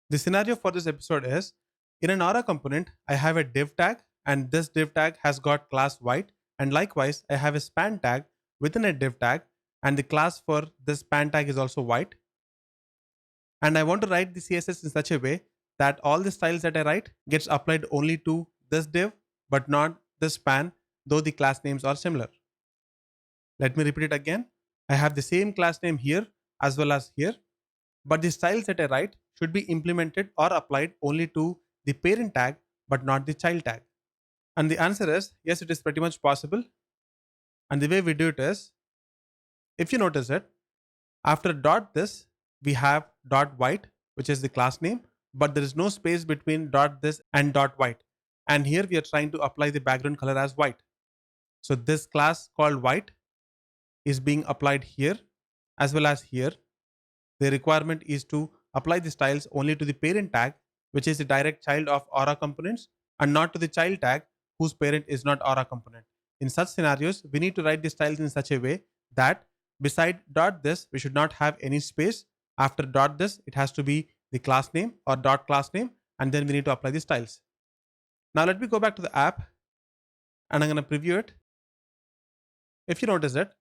The scenario for this episode is in an Aura component, I have a div tag and this div tag has got class white, and likewise, I have a span tag within a div tag and the class for this span tag is also white. And I want to write the CSS in such a way that all the styles that I write gets applied only to this div but not this span, though the class names are similar. Let me repeat it again. I have the same class name here as well as here, but the styles that I write should be implemented or applied only to the parent tag but not the child tag. And the answer is yes, it is pretty much possible. And the way we do it is, if you notice it, after dot this, we have dot white, which is the class name, but there is no space between dot this and dot white. And here we are trying to apply the background color as white. So this class called white is being applied here as well as here. The requirement is to apply the styles only to the parent tag, which is the direct child of Aura components, and not to the child tag whose parent is not Aura component. In such scenarios, we need to write the styles in such a way that beside dot this, we should not have any space. After dot this, it has to be the class name or dot class name, and then we need to apply the styles. Now let me go back to the app and I'm going to preview it. If you notice it,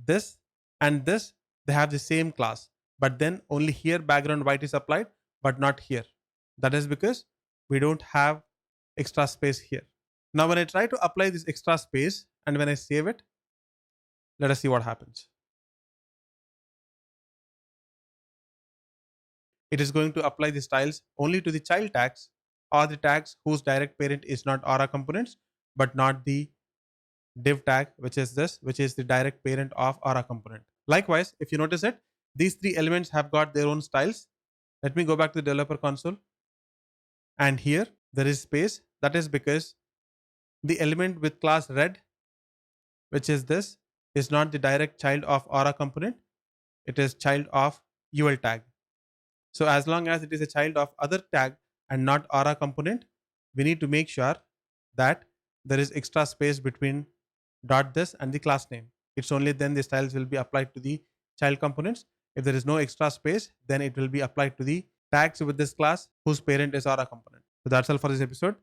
this and this, they have the same class, but then only here background white is applied but not here. That is because we don't have extra space here. Now when I try to apply this extra space and when I save it, let us see what happens. It is going to apply the styles only to the child tags or the tags whose direct parent is not Aura components but not the div tag, which is this, which is the direct parent of Aura component. Likewise, if you notice it, these three elements have got their own styles. Let me go back to the developer console. And here there is space. That is because the element with class red, which is this, is not the direct child of Aura component. It is child of UL tag. So as long as it is a child of other tag and not Aura component, we need to make sure that there is extra space between dot this and the class name. It's only then the styles will be applied to the child components. If there is no extra space, then it will be applied to the tags with this class whose parent is Aura component. So that's all for this episode,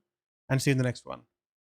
and see you in the next one.